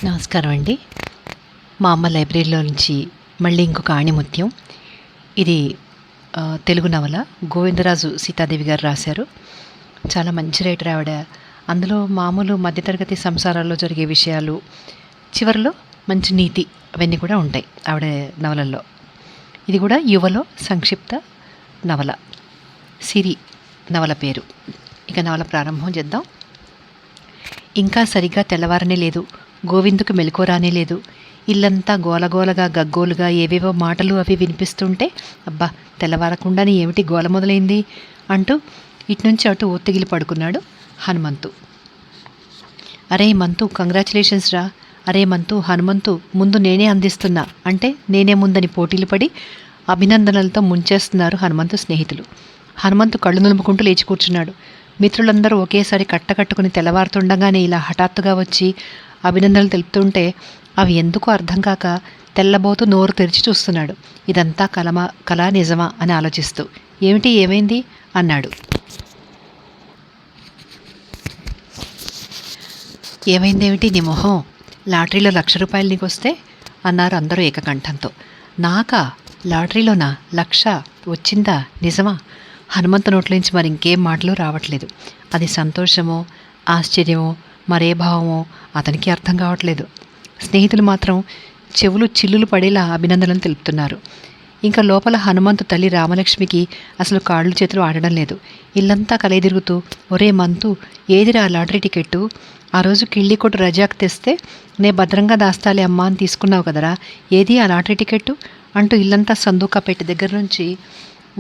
నమస్కారం అండి. మా అమ్మ లైబ్రరీలో నుంచి మళ్ళీ ఇంకొక ఆణిముత్యం. ఇది తెలుగు నవల. గోవిందరాజు సీతాదేవి గారు రాశారు. చాలా మంచి రైటర్ ఆవిడ. అందులో మామూలు మధ్యతరగతి సంసారాల్లో జరిగే విషయాలు, చివరిలో మంచి నీతి అవన్నీ కూడా ఉంటాయి ఆవిడ నవలల్లో. ఇది కూడా యువలో సంక్షిప్త నవల. సిరి నవల పేరు. ఇక నవల ప్రారంభం చేద్దాం. ఇంకా సరిగ్గా తెల్లవారనే లేదు. గోవిందుకు మెలకువ రానే లేదు. ఇల్లంతా గోలగోలగా గగ్గోలుగా ఏవేవో మాటలు అవి వినిపిస్తుంటే, అబ్బా తెల్లవారకుండానే ఏమిటి గోల మొదలైంది అంటూ ఇటునుంచి అటు ఒత్తిగిలి పడుకున్నాడు హనుమంతు. అరే మంతు, కంగ్రాచులేషన్స్ రా. అరే మంతు, హనుమంతు ముందు నేనే అందిస్తున్నా అంటే నేనే ముందని పోటీలు పడి అభినందనలతో ముంచేస్తున్నారు హనుమంతు స్నేహితులు. హనుమంతు కళ్ళు నులుముకుంటూ లేచి కూర్చున్నాడు. మిత్రులందరూ ఒకేసారి కట్టకట్టుకుని తెల్లవారుతుండగానే ఇలా హఠాత్తుగా వచ్చి అభినందనలు తెలుపుతుంటే అవి ఎందుకో అర్థం కాక తెల్లబోతూ నోరు తెరిచి చూస్తున్నాడు. ఇదంతా కళా నిజమా అని ఆలోచిస్తూ. ఏమైంది అన్నాడు. ఏమైందేమిటి నీ మొహం? లాటరీలో 1,00,000 రూపాయలు నీకు వస్తే అన్నారు అందరూ ఏకకంఠంతో. నాకా? లాటరీలోనా 1,00,000 వచ్చిందా? నిజమా? హనుమంతు నోట్లోంచి మరి ఇంకేం మాటలు రావట్లేదు. అది సంతోషమో ఆశ్చర్యమో మరే భావమో అతనికి అర్థం కావట్లేదు. స్నేహితులు మాత్రం చెవులు చిల్లులు పడేలా అభినందనలు తెలుపుతున్నారు. ఇంకా లోపల హనుమంతు తల్లి రామలక్ష్మికి అసలు కాళ్ళు చేతులు ఆడడం లేదు. ఇల్లంతా కలయిదిరుగుతూ, ఒరే మంతు, ఏదిరా లాటరీ టికెట్టు? ఆ రోజు కిళ్ళికోటు రజాక్ తెస్తే నే భద్రంగా దాస్తాలే అమ్మా అని తీసుకున్నావు కదరా, ఏది ఆ లాటరీ టికెట్టు అంటూ ఇల్లంతా సందూకా పెట్టి దగ్గర నుంచి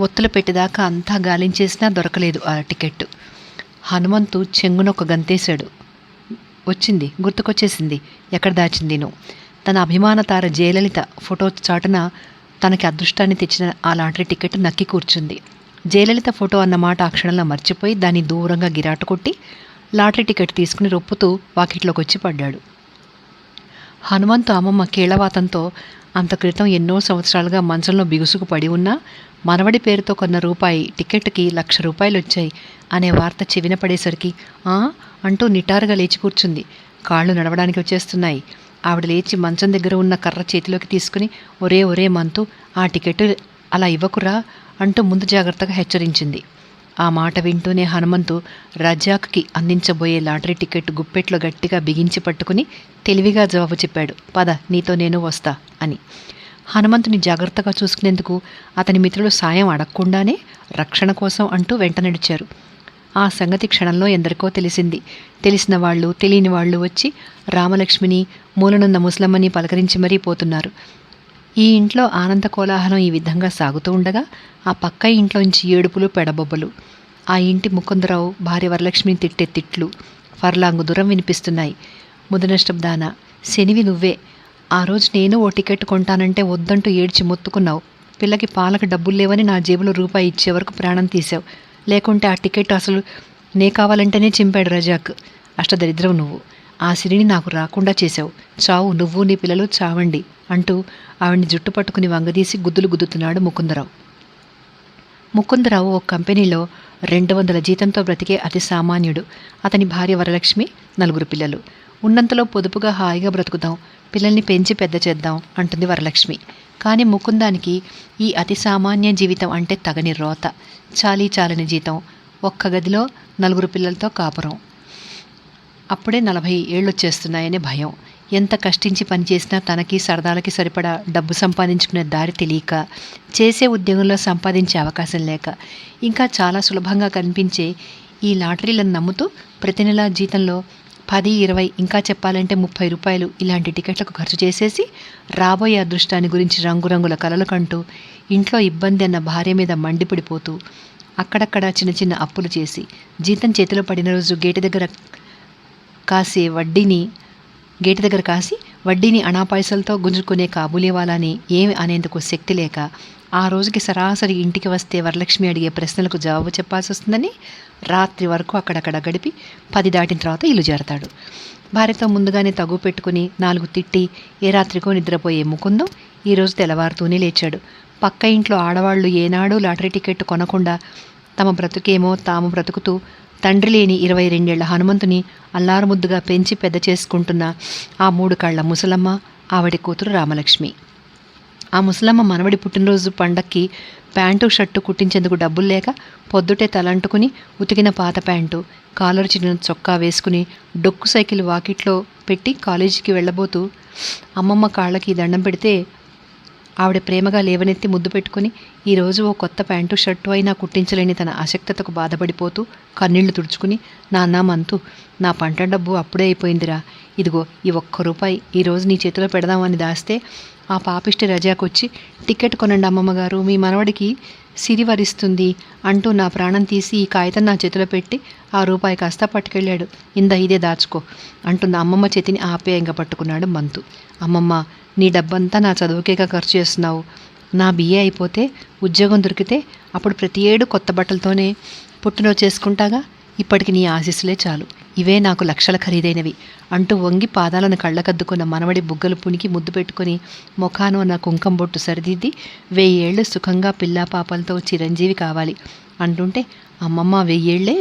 ఒత్తులు పెట్టేదాకా అంతా గాలించేసినా దొరకలేదు ఆ టికెట్టు. హనుమంతు చెంగున ఒక గంతేశాడు. వచ్చింది, గుర్తుకొచ్చేసింది. ఎక్కడ దాచిందినో. తన అభిమాన తార జయలలిత ఫోటో చాటున తనకి అదృష్టాన్ని తెచ్చిన ఆ లాటరీ టికెట్ నక్కి కూర్చుంది. జయలలిత ఫోటో అన్నమాట ఆ క్షణంలో మర్చిపోయి దాన్ని దూరంగా గిరాటు కొట్టి లాటరీ టికెట్ తీసుకుని రొప్పుతూ వాకిట్లోకి వచ్చి పడ్డాడు. హనుమంతు అమ్మమ్మ కీళ్లవాతంతో అంత క్రితం ఎన్నో సంవత్సరాలుగా మంచంలో బిగుసుకు పడి ఉన్నా మనవడి పేరుతో కొన్న రూపాయి టికెట్కి 1,00,000 రూపాయలు వచ్చాయి అనే వార్త చెవిన పడేసరికి అంటూ నిటారుగా లేచి కూర్చుంది. కాళ్ళు నడవడానికి వచ్చేస్తున్నాయి. ఆవిడ లేచి మంచం దగ్గర ఉన్న కర్ర చేతిలోకి తీసుకుని, ఒరే మంతు, ఆ టికెట్ అలా ఇవ్వకురా అంటూ ముందు జాగ్రత్తగా హెచ్చరించింది. ఆ మాట వింటూనే హనుమంతు రజాక్కి అందించబోయే లాటరీ టికెట్ గుప్పెట్లో గట్టిగా బిగించి పట్టుకుని తెలివిగా జవాబు చెప్పాడు. పద, నీతో నేను వస్తా అని. హనుమంతుని జాగ్రత్తగా చూసుకునేందుకు అతని మిత్రులు సాయం అడగకుండానే రక్షణ కోసం అంటూ వెంట నడిచారు. ఆ సంగతి క్షణంలో ఎందరికో తెలిసింది. తెలిసిన వాళ్ళు తెలియని వాళ్ళు వచ్చి రామలక్ష్మిని, మూలనున్న ముసలమ్మని పలకరించి మరీ పోతున్నారు. ఈ ఇంట్లో ఆనంద కోలాహలం ఈ విధంగా సాగుతూ ఉండగా ఆ పక్క ఇంట్లోంచి ఏడుపులు పెడబొబ్బలు. ఆ ఇంటి ముకుందరావు భార్య వరలక్ష్మిని తిట్టే తిట్లు ఫర్లాంగు దూరం వినిపిస్తున్నాయి. ముదనష్టం దానా, శనివి నువ్వే. ఆ రోజు నేను ఓ టికెట్ కొంటానంటే వద్దంటూ ఏడ్చి మొత్తుకున్నావు. పిల్లకి పాలకు డబ్బులు లేవని నా జేబులో రూపాయి ఇచ్చే వరకు ప్రాణం తీసావు. లేకుంటే ఆ టికెట్ అసలు నే కావాలంటేనే చింపాడు రజాక్. అష్టదరిద్రం నువ్వు. ఆ సిరిని నాకు రాకుండా చేశావు. చావు, నువ్వు నీ పిల్లలు చావండి అంటూ ఆవిడ్ని జుట్టు పట్టుకుని వంగదీసి గుద్దులు గుద్దుతున్నాడు ముకుందరావు. ముకుందరావు ఓ కంపెనీలో 200 జీతంతో బ్రతికే అతి సామాన్యుడు. అతని భార్య వరలక్ష్మి, 4 పిల్లలు. ఉన్నంతలో పొదుపుగా హాయిగా బ్రతుకుదాం, పిల్లల్ని పెంచి పెద్ద చేద్దాం అంటుంది వరలక్ష్మి. కానీ ముకుందానికి ఈ అతి సామాన్య జీవితం అంటే తగని రోత. చాలని జీతం, ఒక్క గదిలో 4 పిల్లలతో కాపురం. అప్పుడే 40 ఏళ్ళు వచ్చేస్తున్నాయనే భయం. ఎంత కష్టించి పనిచేసినా తనకి సరదాలకి సరిపడా డబ్బు సంపాదించుకునే దారి తెలియక, చేసే ఉద్యోగంలో సంపాదించే అవకాశం లేక, ఇంకా చాలా సులభంగా కనిపించే ఈ లాటరీలను నమ్ముతూ ప్రతి నెలా జీతంలో 10, 20, ఇంకా చెప్పాలంటే 30 రూపాయలు ఇలాంటి టికెట్లకు ఖర్చు చేసేసి రాబోయే అదృష్టాన్ని గురించి రంగురంగుల కలలు కంటూ, ఇంట్లో ఇబ్బంది అన్న భార్య మీద మండిపడిపోతూ, అక్కడక్కడ చిన్న చిన్న అప్పులు చేసి, జీతం చేతిలో పడిన రోజు గేటు దగ్గర కాసి వడ్డీని అనాపైసలతో గుంజుకునే కాబూలేవాలని ఏమి అనేందుకు శక్తి లేక, ఆ రోజుకి సరాసరి ఇంటికి వస్తే వరలక్ష్మి అడిగే ప్రశ్నలకు జవాబు చెప్పాల్సి వస్తుందని రాత్రి వరకు అక్కడక్కడ గడిపి 10 దాటిన తర్వాత ఇల్లు చేరతాడు. భార్యతో ముందుగానే తగు పెట్టుకుని 4 తిట్టి ఏ రాత్రికో నిద్రపోయే ముకుందం ఈరోజు తెల్లవారుతూనే లేచాడు. పక్క ఇంట్లో ఆడవాళ్లు ఏనాడూ లాటరీ టికెట్ కొనకుండా తమ బ్రతుకేమో తాము బ్రతుకుతూ తండ్రి లేని 22 ఏళ్ల హనుమంతుని అల్లారుముద్దుగా పెంచి పెద్ద చేసుకుంటున్న ఆ 3 కళ్ళ ముసలమ్మ, ఆవిడ కూతురు రామలక్ష్మి. ఆ ముసలమ్మ మనవడి పుట్టినరోజు పండక్కి ప్యాంటు షర్టు కుట్టించేందుకు డబ్బులు లేక పొద్దుటే తలంటుకుని ఉతికిన పాత ప్యాంటు, కాలరు చిన్న చొక్కా వేసుకుని డొక్కు సైకిల్ వాకిట్లో పెట్టి కాలేజీకి వెళ్ళబోతూ అమ్మమ్మ కాళ్ళకి దండం పెడితే ఆవిడ ప్రేమగా లేవనెత్తి ముద్దు పెట్టుకుని ఈరోజు ఓ కొత్త ప్యాంటు షర్టు అయినా కుట్టించలేని తన అశక్తతకు బాధపడిపోతూ కన్నీళ్లు తుడుచుకుని, నాన్న మంతు, నా పంట డబ్బు అప్పుడే అయిపోయిందిరా, ఇదిగో ఈ ₹1 ఈరోజు నీ చేతిలో పెడదామని దాస్తే ఆ పాపిష్టి రజాకొచ్చి టికెట్ కొనండి అమ్మమ్మగారు, మీ మనవడికి సిరి వరిస్తుంది అంటూ నా ప్రాణం తీసి ఈ కాగితం నా చేతిలో పెట్టి ఆ రూపాయి కాస్త పట్టుకెళ్ళాడు. ఇదే దాచుకో అంటున్న అమ్మమ్మ చేతిని ఆప్యాయంగా పట్టుకున్నాడు మంతు. అమ్మమ్మ, నీ డబ్బంతా నా చదువుకేగా ఖర్చు చేస్తున్నావు. నా BA అయిపోతే ఉద్యోగం దొరికితే అప్పుడు ప్రతి ఏడు కొత్త బట్టలతోనే పుట్టినరోజు చేసుకుంటాగా. ఇప్పటికి నీ ఆశీస్సులే చాలు, ఇవే నాకు లక్షల ఖరీదైనవి అంటూ వంగి పాదాలను కళ్ళకద్దుకున్న మనవడి బుగ్గలు పునికి ముద్దు పెట్టుకుని ముఖాను నా కుంకం బొట్టు సరిదిద్ది 1000 ఏళ్ళు సుఖంగా పిల్లా పాపలతో చిరంజీవి కావాలి అంటుంటే, అమ్మమ్మ 1000 ఏళ్లే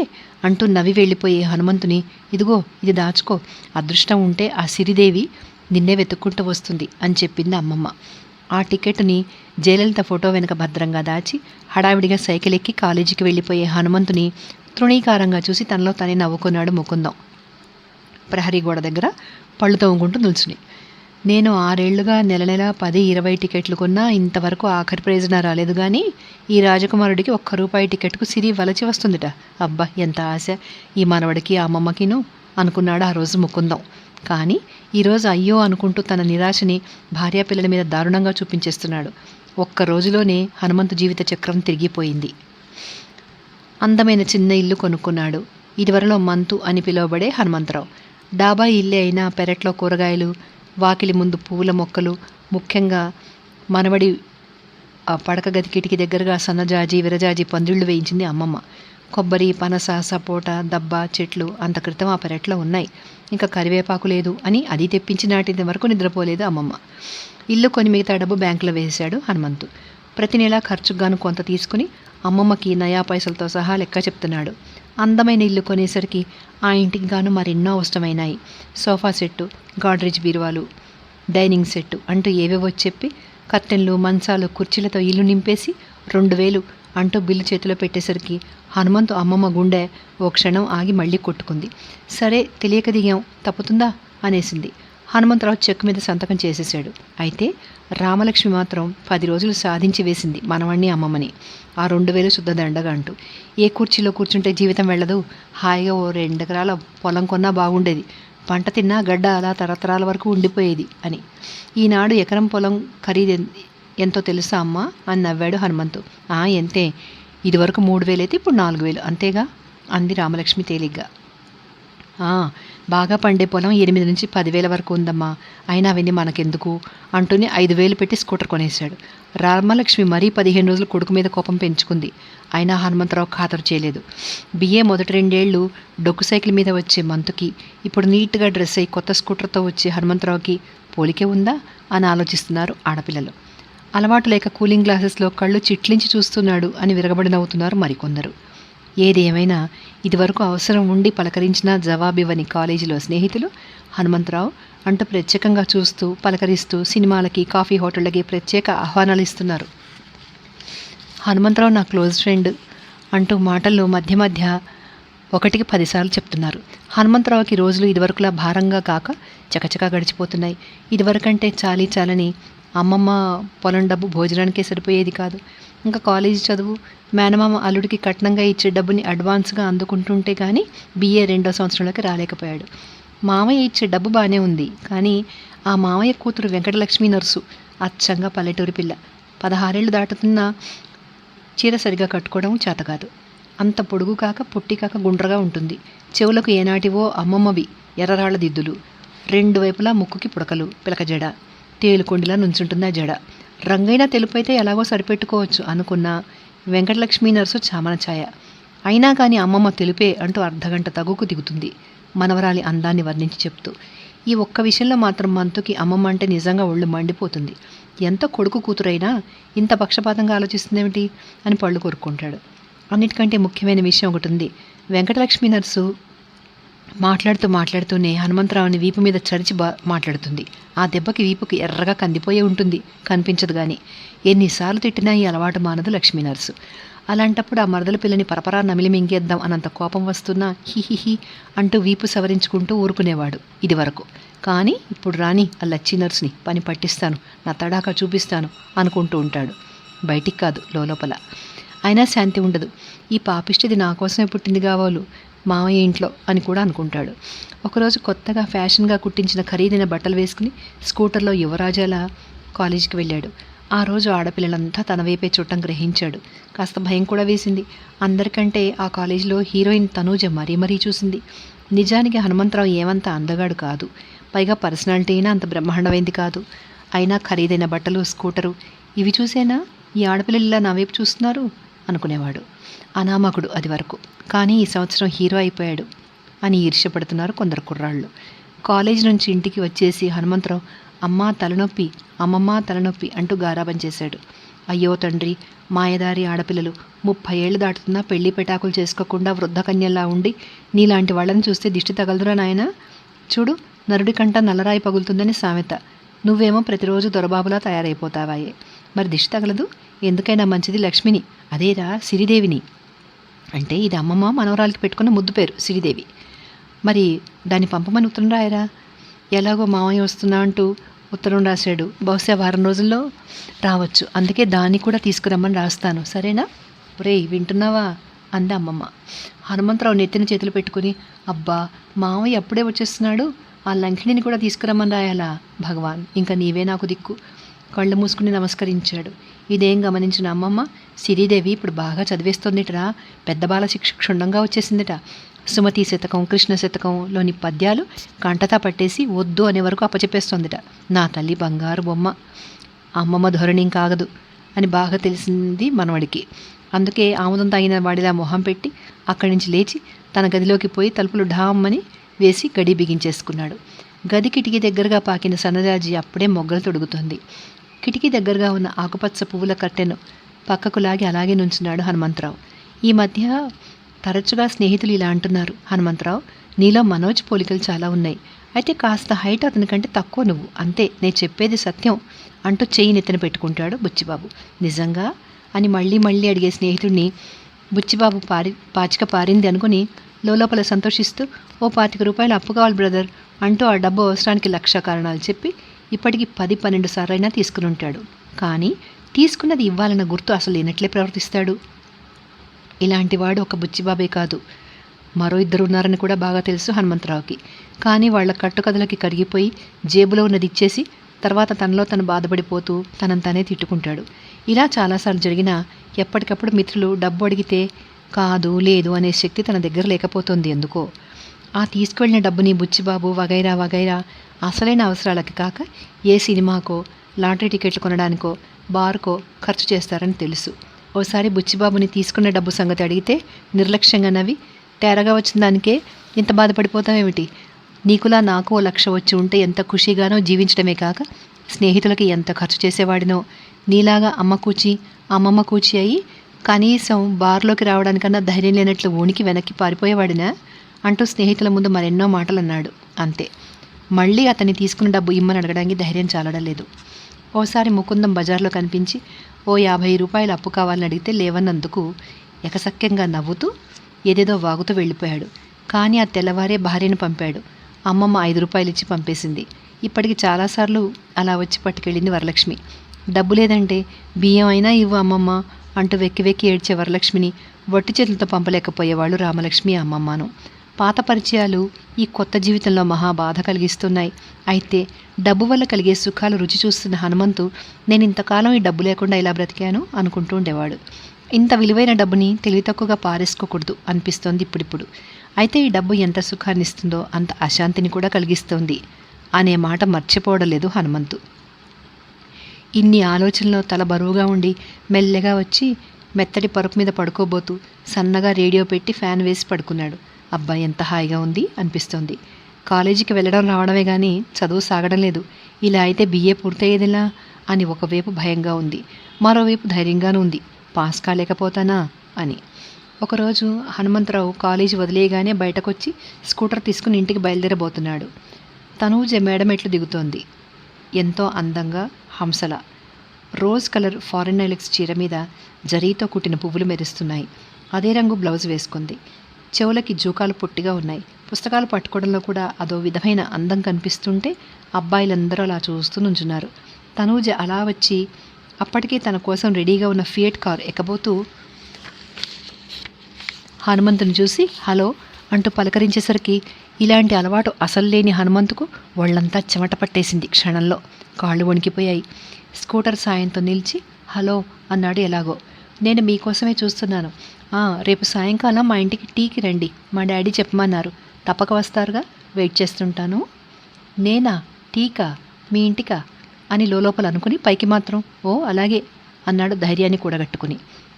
అంటూ నవ్వి వెళ్ళిపోయే హనుమంతుని, ఇదిగో ఇది దాచుకో, అదృష్టం ఉంటే ఆ సిరిదేవి నిన్నే వెతుక్కుంటూ వస్తుంది అని చెప్పింది అమ్మమ్మ. ఆ టికెట్ని జయలలిత ఫోటో వెనుక భద్రంగా దాచి హడావిడిగా సైకిల్ ఎక్కి కాలేజీకి వెళ్ళిపోయే హనుమంతుని తృణీకారంగా చూసి తనలో తనే నవ్వుకున్నాడు ముకుందం. ప్రహరీ గోడ దగ్గర పళ్ళు తవ్వుకుంటూ నిల్చుని. నేను 6 ఏళ్లుగా నెల 10-20 టికెట్లు కొన్నా ఇంతవరకు ఆఖరి ప్రైజ్న రాలేదు, కానీ ఈ రాజకుమారుడికి ₹1 టికెట్కు సిరి వలచి వస్తుందిట. అబ్బా, ఎంత ఆశ ఈ మనవడికి అమ్మమ్మకిను అనుకున్నాడు ఆ రోజు ముకుందం. కానీ ఈరోజు అయ్యో అనుకుంటూ తన నిరాశని భార్యాపిల్లల మీద దారుణంగా చూపించేస్తున్నాడు. ఒక్క రోజులోనే హనుమంతు జీవిత చక్రం తిరిగిపోయింది. అందమైన చిన్న ఇల్లు కొనుక్కున్నాడు. ఇదివరలో మంతు అని పిలువబడే హనుమంతరావు. డాబా ఇల్లే అయినా పెరట్లో కూరగాయలు, వాకిలి ముందు పూల మొక్కలు, ముఖ్యంగా మనవడి పడక గది కిటికీ దగ్గరగా సన్నజాజి విరజాజి పందిళ్లు వేయించింది అమ్మమ్మ. కొబ్బరి, పనస, సపోటా, దబ్బ చెట్లు అంత క్రితం ఆ పెరట్లో ఉన్నాయి. ఇంకా కరివేపాకు లేదు అని అది తెప్పించి నాటిన వరకు నిద్రపోలేదు అమ్మమ్మ. ఇల్లు కొని మిగతా డబ్బు బ్యాంకులో వేశాడు హనుమంతు. ప్రతి నెలా ఖర్చుగాను కొంత తీసుకుని అమ్మమ్మకి నయా పైసలతో సహా లెక్క చెప్తున్నాడు. అందమైన ఇల్లు కొనేసరికి ఆ ఇంటికి గాను మరెన్నో అవసరమైనాయి. సోఫా సెట్టు, గాడ్రేజ్ బీరువాలు, డైనింగ్ సెట్టు అంటూ ఏవేవో చెప్పి కర్టెన్లు, మంచాలు, కుర్చీలతో ఇల్లు నింపేసి 2000 అంటూ బిల్లు చేతిలో పెట్టేసరికి హనుమంతు అమ్మమ్మ గుండె ఓ క్షణం ఆగి మళ్ళీ కొట్టుకుంది. సరే, తెలియక దిగాం, తప్పుతుందా అనేసింది. హనుమంతరావు చెక్కు మీద సంతకం చేసేశాడు. అయితే రామలక్ష్మి మాత్రం 10 రోజులు సాధించి వేసింది మనవణ్ణి అమ్మమ్మని. ఆ 2000 శుద్ధ దండగా అంటూ, ఏ కుర్చీలో కూర్చుంటే జీవితం వెళ్ళదు, హాయిగా ఓ 2 ఎకరాల పొలం కొన్నా బాగుండేది, పంట తిన్నా గడ్డ అలా తరతరాల వరకు ఉండిపోయేది అని. ఈనాడు ఎకరం పొలం ఖరీదు ఎంతో తెలుసా అమ్మా అని నవ్వాడు హనుమంతు. ఎంతే, ఇదివరకు 3000 అయితే ఇప్పుడు 4000 అంతేగా అంది రామలక్ష్మి తేలిగ్గా. బాగా పండే పొలం 8 నుంచి 10,000 వరకు ఉందమ్మా, అయినా అవన్నీ మనకెందుకు అంటూనే 5,000 పెట్టి స్కూటర్ కొనేశాడు. రామలక్ష్మి మరీ 15 రోజులు కొడుకు మీద కోపం పెంచుకుంది. అయినా హనుమంతరావు ఖాతరు చేయలేదు. BA మొదటి 2 ఏళ్ళు డొక్కు సైకిల్ మీద వచ్చే మంతుకి ఇప్పుడు నీట్గా డ్రెస్ అయ్యి కొత్త స్కూటర్తో వచ్చే హనుమంతరావుకి పోలికే ఉందా అని ఆలోచిస్తున్నారు ఆడపిల్లలు. అలవాటు లేక కూలింగ్ గ్లాసెస్లో కళ్ళు చిట్లించి చూస్తున్నాడు అని విరగబడి నవ్వుతున్నారు మరికొందరు. ఏది ఏమైనా ఇదివరకు అవసరం ఉండి పలకరించినా జవాబివ్వని కాలేజీలో స్నేహితులు హనుమంతరావు అంటూ ప్రత్యేకంగా చూస్తూ పలకరిస్తూ సినిమాలకి, కాఫీ హోటళ్ళకి ప్రత్యేక ఆహ్వానాలు ఇస్తున్నారు. హనుమంతరావు నా క్లోజ్ ఫ్రెండ్ అంటూ మాటల్లో మధ్య మధ్య 1కి 10 సార్లు చెప్తున్నారు. హనుమంతరావుకి రోజులు ఇదివరకులా భారంగా కాక చకచకా గడిచిపోతున్నాయి. ఇదివరకంటే చాలని అమ్మమ్మ పొలం డబ్బు భోజనానికే సరిపోయేది కాదు. ఇంకా కాలేజీ చదువు, మేనమామ అల్లుడికి కట్నంగా ఇచ్చే డబ్బుని అడ్వాన్స్గా అందుకుంటుంటే కానీ BA 2వ సంవత్సరంలోకి రాలేకపోయాడు. మామయ్య ఇచ్చే డబ్బు బాగానే ఉంది, కానీ ఆ మామయ్య కూతురు వెంకటలక్ష్మి నర్సు అచ్చంగా పల్లెటూరి పిల్ల. 16 ఏళ్ళు దాటుతున్నా చీర సరిగా కట్టుకోవడం చేతకాదు. అంత పొడుగు కాక పొట్టి కాక గుండ్రగా ఉంటుంది. చెవులకు ఏనాటివో అమ్మమ్మవి ఎర్రరాళ్ల దిద్దులు, 2 వైపులా ముక్కుకి పుడకలు, పిలక జడ, తేలుకొండిలా నుంచుంటుంది ఆ జడ. రంగైన తెలుపు అయితే ఎలాగో సరిపెట్టుకోవచ్చు అనుకున్న వెంకటలక్ష్మి నర్సు చామన ఛాయ. అయినా కానీ అమ్మమ్మ తెలుపే అంటూ అర్ధగంట తగుకు దిగుతుంది మనవరాలి అందాన్ని వర్ణించి చెప్తూ. ఈ ఒక్క విషయంలో మాత్రం మంతుకి అమ్మమ్మ అంటే నిజంగా ఒళ్ళు మండిపోతుంది. ఎంత కొడుకు కూతురైనా ఇంత పక్షపాతంగా ఆలోచిస్తుందేమిటి అని పళ్ళు కొరుక్కుంటాడు. అన్నిటికంటే ముఖ్యమైన విషయం ఒకటి ఉంది. వెంకటలక్ష్మి నర్సు మాట్లాడుతూనే హనుమంతరావుని వీపు మీద చరిచి మాట్లాడుతుంది. ఆ దెబ్బకి వీపుకి ఎర్రగా కందిపోయే ఉంటుంది, కనిపించదు కానీ. ఎన్నిసార్లు తిట్టినా ఈ అలవాటు మానదు లక్ష్మీ నర్సు. అలాంటప్పుడు ఆ మరదల పిల్లని పరపరా నమిలి మింగేద్దాం అన్నంత కోపం వస్తున్నా హిహిహి అంటూ వీపు సవరించుకుంటూ ఊరుకునేవాడు ఇదివరకు. కానీ ఇప్పుడు రాని ఆ లచ్చి నర్సుని పని పట్టిస్తాను, నా తడాకా చూపిస్తాను అనుకుంటూ ఉంటాడు. బయటికి కాదు, లోపల. అయినా శాంతి ఉండదు. ఈ పాపిష్టిది నా కోసమే పుట్టింది కావాలు మామయ్య ఇంట్లో అని కూడా అనుకుంటాడు. ఒకరోజు కొత్తగా ఫ్యాషన్గా కుట్టించిన ఖరీదైన బట్టలు వేసుకుని స్కూటర్లో యువరాజాల కాలేజీకి వెళ్ళాడు. ఆ రోజు ఆడపిల్లలంతా తన వైపే చూడటం గ్రహించాడు. కాస్త భయం కూడా వేసింది. అందరికంటే ఆ కాలేజీలో హీరోయిన్ తనూజ మరీ చూసింది. నిజానికి హనుమంతరావు ఏమంత అందగాడు కాదు, పైగా పర్సనాలిటీ అయినా అంత బ్రహ్మాండమైంది కాదు. అయినా ఖరీదైన బట్టలు, స్కూటరు ఇవి చూసేనా ఈ ఆడపిల్లలు నా వైపు చూస్తున్నారు అనుకునేవాడు. అనామకుడు అది వరకు. కానీ ఈ సంవత్సరం హీరో అయిపోయాడు అని ఈర్ష్యపడుతున్నారు కొందరు కుర్రాళ్ళు. కాలేజీ నుంచి ఇంటికి వచ్చేసి హనుమంతరావు అమ్మా తలనొప్పి, అమ్మమ్మ తలనొప్పి అంటూ గారాబం చేశాడు. అయ్యో తండ్రి, మాయదారి ఆడపిల్లలు 30 ఏళ్ళు దాటుతున్నా పెళ్లి పెటాకులు చేసుకోకుండా వృద్ధకన్యల్లా ఉండి నీలాంటి వాళ్ళని చూస్తే దిష్టి తగలదురా నాయన. చూడు, నరుడి కంట నల్లరాయి పగులుతుందని సామెత. నువ్వేమో ప్రతిరోజు దొరబాబులా తయారైపోతావాయే. మరి దిష్టి తగలదు? ఎందుకైనా మంచిది లక్ష్మిని, అదేరా సిరిదేవిని. అంటే ఇది అమ్మమ్మ మనవరాలకి పెట్టుకున్న ముద్దు పేరు సిరిదేవి. మరి దాన్ని పంపమని ఉత్తరం రాయరా. ఎలాగో మామయ్య వస్తున్నా అంటూ ఉత్తరం రాశాడు. బహుశా వారం రోజుల్లో రావచ్చు. అందుకే దాన్ని కూడా తీసుకురమ్మని రాస్తాను, సరేనా? ఒరేయ్ వింటున్నావా అంది అమ్మమ్మ. హనుమంతరావు నెత్తిన చేతులు పెట్టుకుని, అబ్బా మామయ్య అప్పుడే వచ్చేస్తున్నాడు, ఆ లంకిణిని కూడా తీసుకురమ్మని రాయాలా? భగవాన్, ఇంకా నీవే నాకు దిక్కు. కళ్ళు మూసుకుని నమస్కరించాడు. ఇదేం గమనించిన అమ్మమ్మ, సిరిదేవి ఇప్పుడు బాగా చదివేస్తోందిటరా, పెద్ద బాల శిక్ష క్షుణ్ణంగా వచ్చేసిందిట. సుమతి శతకం, కృష్ణ శతకంలోని పద్యాలు కంటతా పట్టేసి వద్దు అనే వరకు అప్పచెప్పేస్తోందిట. నా తల్లి బంగారు బొమ్మ. అమ్మమ్మ ధోరణి కాగదు అని బాగా తెలిసింది మనవడికి. అందుకే ఆముదం తాగిన వాడిలా మొహం పెట్టి అక్కడి నుంచి లేచి తన గదిలోకి పోయి తలుపులు ఢామ్మని వేసి గడి బిగించేసుకున్నాడు. గది కిటికీ దగ్గరగా పాకిన సన్నజాజి అప్పుడే మొగ్గలు తొడుగుతోంది. కిటికీ దగ్గరగా ఉన్న ఆకుపచ్చ పువ్వుల కట్టెను పక్కకు లాగి అలాగే నుంచున్నాడు హనుమంతరావు. ఈ మధ్య తరచుగా స్నేహితులు ఇలా అంటున్నారు, హనుమంతరావు నీలో మనోజ్ పోలికలు చాలా ఉన్నాయి, అయితే కాస్త హైట్ అతని కంటే తక్కువ నువ్వు, అంతే, నేను చెప్పేది సత్యం అంటూ చెయ్యి నెత్తిన పెట్టుకుంటాడు బుచ్చిబాబు. నిజంగా అని మళ్ళీ అడిగే స్నేహితుడిని బుచ్చిబాబు పాచిక పారింది అనుకుని లోపల సంతోషిస్తూ, ఓ 25 రూపాయలు అప్పు కావాలి బ్రదర్ అంటూ ఆ డబ్బు అవసరానికి 1,00,000 కారణాలు చెప్పి ఇప్పటికి 10-12 సార్లైనా తీసుకుని ఉంటాడు. కానీ తీసుకున్నది ఇవ్వాలన్న గుర్తు అసలు లేనట్లే ప్రవర్తిస్తాడు. ఇలాంటివాడు ఒక బుచ్చిబాబే కాదు, మరో 2 ఉన్నారని కూడా బాగా తెలుసు హనుమంతరావుకి. కానీ వాళ్ళ కట్టుకథలకి కరిగిపోయి జేబులో ఉన్నది ఇచ్చేసి తర్వాత తనలో తను బాధపడిపోతూ తనంతానే తిట్టుకుంటాడు. ఇలా చాలాసార్లు జరిగినా ఎప్పటికప్పుడు మిత్రులు డబ్బు అడిగితే కాదు లేదు అనే శక్తి తన దగ్గర లేకపోతుంది ఎందుకో. ఆ తీసుకువెళ్ళిన డబ్బుని బుచ్చిబాబు వగైరా అసలైన అవసరాలకి కాక ఏ సినిమాకో, లాటరీ టికెట్లు కొనడానికో, బార్కో ఖర్చు చేస్తారని తెలుసు. ఓసారి బుచ్చిబాబుని తీసుకున్న డబ్బు సంగతి అడిగితే నిర్లక్ష్యంగా నవ్వి, తేరగా వచ్చిన దానికే ఇంత బాధపడిపోతావేమిటి, నీకులా నాకు 1,00,000 వచ్చి ఉంటే ఎంత ఖుషీగానో జీవించడమే కాక స్నేహితులకి ఎంత ఖర్చు చేసేవాడినో, నీలాగా అమ్మమ్మ కూచి అయ్యి కనీసం బార్లోకి రావడానికన్నా ధైర్యం లేనట్లు ఊనికి వెనక్కి పారిపోయేవాడినా అంటూ స్నేహితుల ముందు మరెన్నో మాటలు అన్నాడు. అంతే, మళ్ళీ అతన్ని తీసుకున్న డబ్బు ఇమ్మని అడగడానికి ధైర్యం చాలడలేదు. ఓసారి ముకుందం బజార్లో కనిపించి ఓ 50 రూపాయలు అప్పు కావాలని అడిగితే లేవన్నందుకు ఎకసక్యంగా నవ్వుతూ ఏదేదో వాగుతూ వెళ్ళిపోయాడు. కానీ ఆ తెల్లవారే భార్యను పంపాడు. అమ్మమ్మ 5 రూపాయలు ఇచ్చి పంపేసింది. ఇప్పటికి చాలాసార్లు అలా వచ్చి పట్టుకెళ్ళింది వరలక్ష్మి. డబ్బు లేదంటే బియ్యం అయినా ఇవ్వు అమ్మమ్మ అంటూ వెక్కి ఏడ్చే వరలక్ష్మిని వట్టి చేతులతో పంపలేకపోయేవాళ్ళు రామలక్ష్మి అమ్మమ్మను. పాత పరిచయాలు ఈ కొత్త జీవితంలో మహా బాధ కలిగిస్తున్నాయి. అయితే డబ్బు వల్ల కలిగే సుఖాలు రుచి చూస్తున్న హనుమంతు నేను ఇంతకాలం ఈ డబ్బు లేకుండా ఇలా బ్రతికాను అనుకుంటూ ఉండేవాడు. ఇంత విలువైన డబ్బుని తెలివి తక్కువగా పారేసుకోకూడదు అనిపిస్తోంది ఇప్పుడిప్పుడు. అయితే ఈ డబ్బు ఎంత సుఖాన్ని ఇస్తుందో అంత అశాంతిని కూడా కలిగిస్తోంది అనే మాట మర్చిపోవడం లేదు హనుమంతు. ఇన్ని ఆలోచనలో తల బరువుగా ఉండి మెల్లగా వచ్చి మెత్తటి పరుపు మీద పడుకోబోతూ సన్నగా రేడియో పెట్టి ఫ్యాన్ వేసి పడుకున్నాడు. అబ్బాయి ఎంత హాయిగా ఉంది అనిపిస్తోంది. కాలేజీకి వెళ్ళడం రావడమే కానీ చదువు సాగడం లేదు. ఇలా అయితే BA పూర్తయ్యేదిలా అని ఒకవైపు భయంగా ఉంది, మరోవైపు ధైర్యంగానూ ఉంది, పాస్ కాలేకపోతానా అని. ఒకరోజు హనుమంతరావు కాలేజీ వదిలేయగానే బయటకొచ్చి స్కూటర్ తీసుకుని ఇంటికి బయలుదేరబోతున్నాడు. తనూజ మేడమెట్లు దిగుతోంది. ఎంతో అందంగా, హంసలా. రోజ్ కలర్ ఫారెన్ ఎలెక్స్ చీర మీద జరీతో కుట్టిన పువ్వులు మెరుస్తున్నాయి. అదే రంగు బ్లౌజ్ వేసుకుంది. చెవులకి జూకాలు పొట్టిగా ఉన్నాయి. పుస్తకాలు పట్టుకోవడంలో కూడా అదో విధమైన అందం కనిపిస్తుంటే అబ్బాయిలందరూ అలా చూస్తూ నుంచున్నారు. తనూజ అలా వచ్చి అప్పటికే తన కోసం రెడీగా ఉన్న ఫియట్ కార్ ఎక్కబోతూ హనుమంతుని చూసి హలో అంటూ పలకరించేసరికి ఇలాంటి అలవాటు అసలు లేని హనుమంతుకు ఒళ్ళంతా చెమట పట్టేసింది. క్షణంలో కాళ్ళు వణికిపోయాయి. స్కూటర్ సాయంతో నిలిచి హలో అన్నాడు ఎలాగో. నేను మీకోసమే చూస్తున్నాను. రేపు సాయంకాలం మా ఇంటికి టీకి రండి, మా డాడీ చెప్పమన్నారు. తప్పక వస్తారుగా, వెయిట్ చేస్తుంటాను. నేనా? టీకా? మీ ఇంటికా అని లోపల అనుకుని పైకి మాత్రం ఓ అలాగే అన్నాడు ధైర్యాన్ని కూడగట్టుకుని.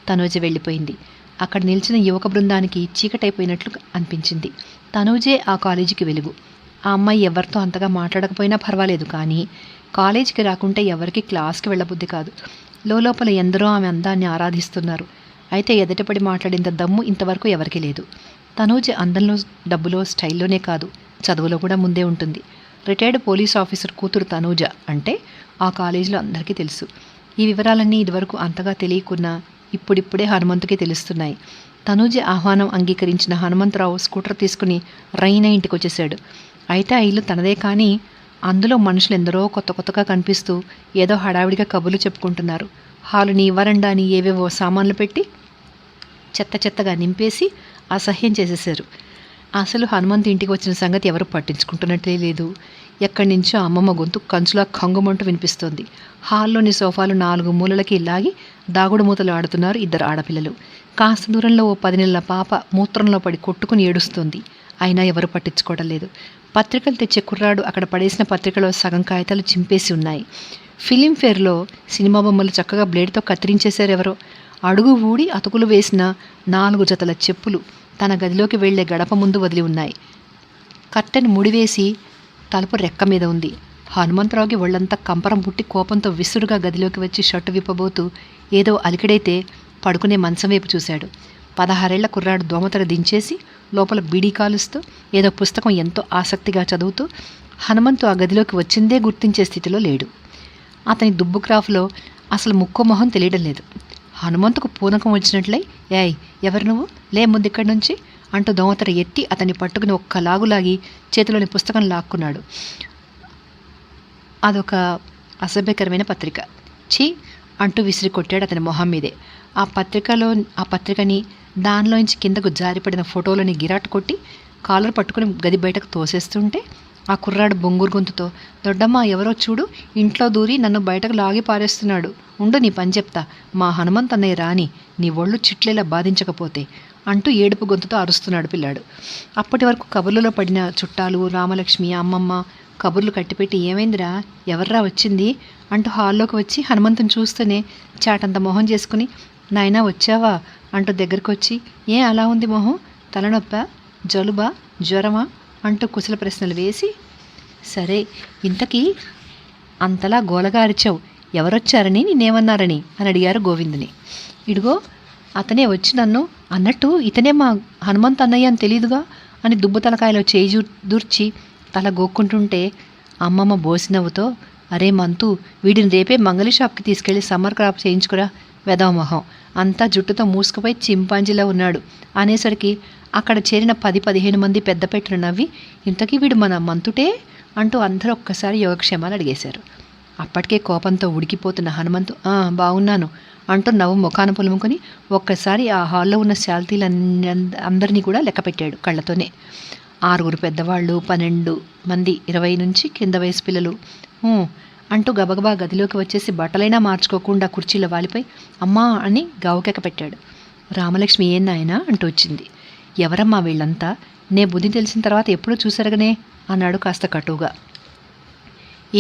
తనూజ వెళ్ళిపోయింది. అక్కడ నిలిచిన యువక బృందానికి చీకటైపోయినట్లు అనిపించింది. తనూజే ఆ కాలేజీకి వెలుగు. ఆ అమ్మాయి ఎవరితో అంతగా మాట్లాడకపోయినా పర్వాలేదు, కానీ కాలేజీకి రాకుంటే ఎవరికి క్లాస్కి వెళ్ళబుద్ధి కాదు. లోపల ఎందరో ఆమె అందాన్ని ఆరాధిస్తున్నారు. అయితే ఎదటపడి మాట్లాడేంత దమ్ము ఇంతవరకు ఎవరికీ లేదు. తనూజ అందంలో, డబ్బులో, స్టైల్లోనే కాదు, చదువులో కూడా ముందే ఉంటుంది. రిటైర్డ్ పోలీస్ ఆఫీసర్ కూతురు తనూజ అంటే ఆ కాలేజీలో అందరికీ తెలుసు. ఈ వివరాలన్నీ ఇదివరకు అంతగా తెలియకున్నా ఇప్పుడిప్పుడే హనుమంతుకే తెలుస్తున్నాయి. తనూజ ఆహ్వానం అంగీకరించిన హనుమంతరావు స్కూటర్ తీసుకుని రైన ఇంటికి వచ్చేశాడు. అయితే ఆ ఇల్లు తనదే, కానీ అందులో మనుషులు ఎందరో కొత్త కొత్తగా కనిపిస్తూ ఏదో హడావిడిగా కబుర్లు చెప్పుకుంటున్నారు. హాలుని, వరండాని ఏవేవో సామాన్లు పెట్టి చెత్త చెత్తగా నింపేసి అసహ్యం చేసేశారు. అసలు హనుమంతు ఇంటికి వచ్చిన సంగతి ఎవరు పట్టించుకుంటున్నట్లే లేదు. ఎక్కడి నుంచో అమ్మమ్మ గొంతు కంచులా కంగుమంటూ వినిపిస్తోంది. హాల్లోని సోఫాలు 4 మూలలకి లాగి దాగుడు మూతలు ఆడుతున్నారు 2 ఆడపిల్లలు. కాస్త దూరంలో ఓ 10 నెలల పాప మూత్రంలో పడి కొట్టుకుని ఏడుస్తోంది. అయినా ఎవరు పట్టించుకోవడం లేదు. పత్రికలు తెచ్చే కుర్రాడు అక్కడ పడేసిన పత్రికలో సగం కాగితాలు చింపేసి ఉన్నాయి. ఫిలింఫేర్లో సినిమా బొమ్మలు చక్కగా బ్లేడ్తో కత్తిరించేశారెవరో. అడుగు ఊడి అతుకులు వేసిన 4 జతల చెప్పులు తన గదిలోకి వెళ్లే గడప ముందు వదిలి ఉన్నాయి. కర్టెన్ ముడివేసి తలుపు రెక్క మీద ఉంది. హనుమంతరావుకి ఒళ్ళంతా కంపరం పుట్టి కోపంతో విసురుగా గదిలోకి వచ్చి షర్టు విప్పబోతూ ఏదో అలికిడైతే పడుకునే మంచం వైపు చూశాడు. 16 ఏళ్ల కుర్రాడు దోమతెర దించేసి లోపల బీడీ కాలుస్తూ ఏదో పుస్తకం ఎంతో ఆసక్తిగా చదువుతూ హనుమంతు ఆ గదిలోకి వచ్చిందే గుర్తించే స్థితిలో లేడు. అతని దుబ్బు క్రాఫ్లో అసలు ముక్కో మొహం తెలియడం లేదు. హనుమంతుకు పూనకం వచ్చినట్లయి ఏయ్ ఎవరు నువ్వు, లే ముందు ఇక్కడి నుంచి అంటూ దోమతెర ఎత్తి అతన్ని పట్టుకుని ఒక్క లాగులాగి చేతిలోని పుస్తకం లాక్కున్నాడు. అదొక అసభ్యకరమైన పత్రిక. ఛీ అంటూ విసిరి కొట్టాడు అతని మొహం మీదే. ఆ పత్రికని దానిలోంచి కిందకు జారిపడిన ఫోటోలని గిరాటు కొట్టి కాలర్ పట్టుకుని గది బయటకు తోసేస్తుంటే ఆ కుర్రాడు బొంగురు గొంతుతో దొడ్డమ్మ ఎవరో చూడు, ఇంట్లో దూరి నన్ను బయటకు లాగి పారేస్తున్నాడు, ఉండు నీ పని చెప్తా, మా హనుమంత్ అన్నయ్య రాని నీ ఒళ్ళు చిట్లేలా బాధించకపోతే అంటూ ఏడుపు గొంతుతో అరుస్తున్నాడు పిల్లాడు. అప్పటి వరకు కబుర్లలో పడిన చుట్టాలు, రామలక్ష్మి, అమ్మమ్మ కబుర్లు కట్టిపెట్టి ఏమైందిరా, ఎవర్రా వచ్చింది అంటూ హాల్లోకి వచ్చి హనుమంతుని చూస్తూనే చాటంత మొహం చేసుకుని నాయనా వచ్చావా అంటూ దగ్గరకు వచ్చి ఏ అలా ఉంది మొహం, తలనొప్పా, జలుబా, జ్వరమా అంటూ కుశల ప్రశ్నలు వేసి సరే ఇంతకీ అంతలా గోలగా అరిచావు, ఎవరొచ్చారని నేనేమన్నారని అని అడిగారు గోవిందుని. ఇడిగో అతనే వచ్చి నన్ను అన్నట్టు ఇతనే మా హనుమంత్ అన్నయ్య అని తెలీదుగా అని దుబ్బు తలకాయలో చేయి దూర్చి తల గోక్కుంటుంటే అమ్మమ్మ బోసినవ్వుతో అరే మంతు, వీడిని రేపే మంగళి షాప్కి తీసుకెళ్ళి సమ్మర్ క్రాప్ చేయించుకురా, వెదవ మొహం అంతా జుట్టుతో మూసుకుపోయి చింపాంజీలా ఉన్నాడు అనేసరికి అక్కడ చేరిన 10-15 మంది పెద్ద పెట్టున నవ్వి ఇంతకీ వీడు మన మంతుటే అంటూ అందరూ ఒక్కసారి యోగక్షేమాలు అడిగేశారు. అప్పటికే కోపంతో ఉడికిపోతున్న హనుమంతు బాగున్నాను అంటూ నవ్వు ముఖాన పులుముకొని ఒక్కసారి ఆ హాల్లో ఉన్న అందరినీ కూడా లెక్క పెట్టాడు కళ్ళతోనే. 6 పెద్దవాళ్ళు, 12 మంది 20 నుంచి కింద వయసు పిల్లలు అంటూ గబగబా గదిలోకి వచ్చేసి బట్టలైనా మార్చుకోకుండా కుర్చీలో వాలిపోయి అమ్మా అని గావుకెక్క పెట్టాడు. రామలక్ష్మి ఏం నాయనా అంటూ వచ్చింది. ఎవరమ్మా వీళ్ళంతా, నే బుద్ధి తెలిసిన తర్వాత ఎప్పుడూ చూసారుగానే అన్నాడు కాస్త కటువుగా.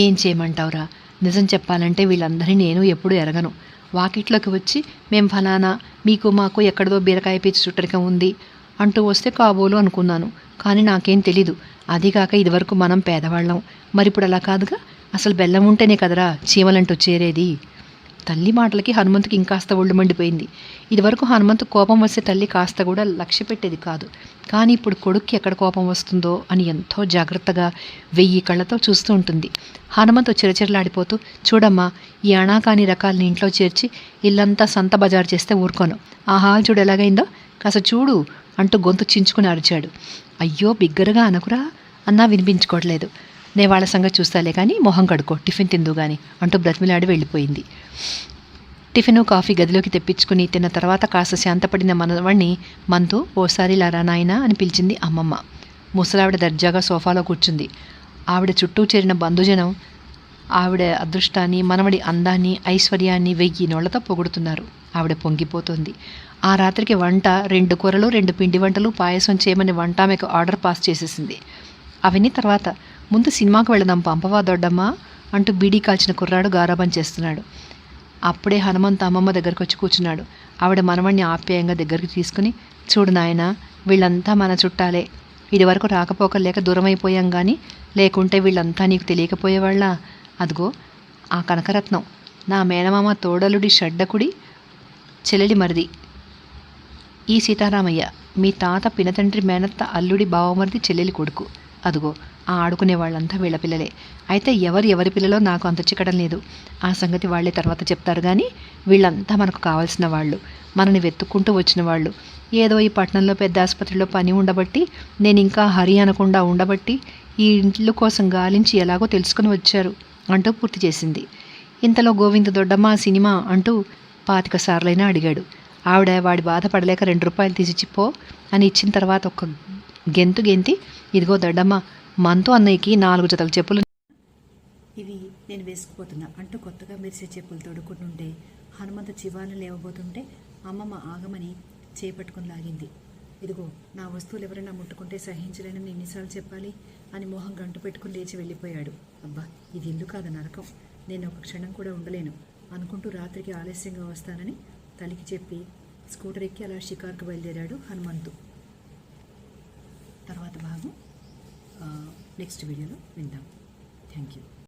ఏం చేయమంటావురా, నిజం చెప్పాలంటే వీళ్ళందరినీ నేను ఎప్పుడూ ఎరగను. వాకిట్లోకి వచ్చి మేం ఫలానా మీకు మాకు ఎక్కడదో బీరకాయ పీచు చుట్టరికం ఉంది అంటూ వస్తే కాబోలు అనుకున్నాను, కానీ నాకేం తెలీదు. అదిగాక ఇదివరకు మనం పేదవాళ్ళం, మరిప్పుడు అలా కాదుగా, అసలు బెల్లం ఉంటేనే కదరా చీమలంటూ చేరేది. తల్లి మాటలకి హనుమంతుకి ఇంకాస్త ఒళ్ళు మండిపోయింది. ఇదివరకు హనుమంతు కోపం వస్తే తల్లి కాస్త కూడా లక్ష్య పెట్టేది కాదు. కానీ ఇప్పుడు కొడుక్కి ఎక్కడ కోపం వస్తుందో అని ఎంతో జాగ్రత్తగా 1000 కళ్ళతో చూస్తూ ఉంటుంది. హనుమంతు చిరచిరలాడిపోతూ, చూడమ్మా, ఈ అణాకాని రకాలని ఇంట్లో చేర్చి ఇల్లంతా సంత బజారు చేస్తే ఊరుకోను. ఆ హాల్ చూడు ఎలాగైందో, కాస్త చూడు అంటూ గొంతు చించుకుని అరిచాడు. అయ్యో, బిగ్గరగా అనకురా అన్నా వినిపించుకోవట్లేదు. నే వాళ్ళ సంగతి చూస్తాలే కానీ మొహం కడుకో, టిఫిన్ తిందు గాని అంటూ బ్రతిమిలాడి వెళ్ళిపోయింది. టిఫిను కాఫీ గదిలోకి తెప్పించుకుని తిన్న తర్వాత కాస్త శాంతపడిన మనవాణ్ణి మంతు, ఓసారి లారా నాయనా అని పిలిచింది అమ్మమ్మ. ముసలావిడ దర్జాగా సోఫాలో కూర్చుంది. ఆవిడ చుట్టూ చేరిన బంధుజనం ఆవిడ అదృష్టాన్ని, మనవడి అందాన్ని, ఐశ్వర్యాన్ని 1000 నోళ్లతో పొగుడుతున్నారు. ఆవిడ పొంగిపోతుంది. ఆ రాత్రికి వంట 2 కూరలు, 2 పిండి వంటలు, పాయసం చేయమని వంట ఆమెకు ఆర్డర్ పాస్ చేసేసింది. అవన్నీ తర్వాత, ముందు సినిమాకు వెళదాం పంపవా దొడ్డమ్మా అంటూ బీడీ కాల్చిన కుర్రాడు గారాబం చేస్తున్నాడు. అప్పుడే హనుమంతు అమ్మమ్మ దగ్గరకు వచ్చి కూర్చున్నాడు. ఆవిడ మనవణ్ణి ఆప్యాయంగా దగ్గరికి తీసుకుని, చూడు నాయనా, వీళ్ళంతా మన చుట్టాలే. ఇదివరకు రాకపోకలేక దూరం అయిపోయాం కానీ లేకుంటే వీళ్ళంతా నీకు తెలియకపోయేవాళ్ళ. అదిగో ఆ కనకరత్నం నా మేనమామ తోడలుడి షడ్డకుడి చెల్లెలి మరిది. ఈ సీతారామయ్య మీ తాత పినతండ్రి మేనత్త అల్లుడి బావమరిది చెల్లెలి కొడుకు. అదుగో ఆ ఆడుకునే వాళ్ళంతా వీళ్ళ పిల్లలే. అయితే ఎవరి పిల్లలో నాకు అంత చిక్కడం లేదు. ఆ సంగతి వాళ్ళే తర్వాత చెప్తారు కానీ వీళ్ళంతా మనకు కావాల్సిన వాళ్ళు, మనని వెతుక్కుంటూ వచ్చిన వాళ్ళు. ఏదో ఈ పట్టణంలో పెద్ద ఆసుపత్రిలో పని ఉండబట్టి, నేను ఇంకా హరి అనకుండా ఉండబట్టి ఈ ఇంట్లో కోసం గాలించి ఎలాగో తెలుసుకుని వచ్చారు అంటూ పూర్తి చేసింది. ఇంతలో గోవింద దొడ్డమ్మ సినిమా అంటూ 25 సార్లైనా అడిగాడు. ఆవిడ వాడి బాధపడలేక 2 రూపాయలు తీసిచ్చిపో అని ఇచ్చిన తర్వాత ఒక గెంతు గెంతి, ఇదిగో దొడ్డమ్మ, మంతు అన్నయ్యకి 4 జతల చెప్పులు ఇవి నేను వేసుకుపోతున్నా అంటూ కొత్తగా మెరిసే చెప్పులు తొడుక్కుంటుంటే హనుమంతు చివాలను లేవబోతుంటే అమ్మమ్మ ఆగమని చేపట్టుకుని లాగింది. ఇదిగో నా వస్తువులు ఎవరైనా ముట్టుకుంటే సహించలేనని ఎన్నిసార్లు చెప్పాలి అని మోహం గంటు పెట్టుకుని లేచి వెళ్ళిపోయాడు. అబ్బా, ఇది ఇల్లు కాదు నరకం, నేను ఒక క్షణం కూడా ఉండలేను అనుకుంటూ రాత్రికి ఆలస్యంగా వస్తానని తల్లికి చెప్పి స్కూటర్ ఎక్కి అలా షికార్కు బయలుదేరాడు హనుమంతు. తర్వాత భాగం నెక్స్ట్ వీడియోలో విందాం. Thank you.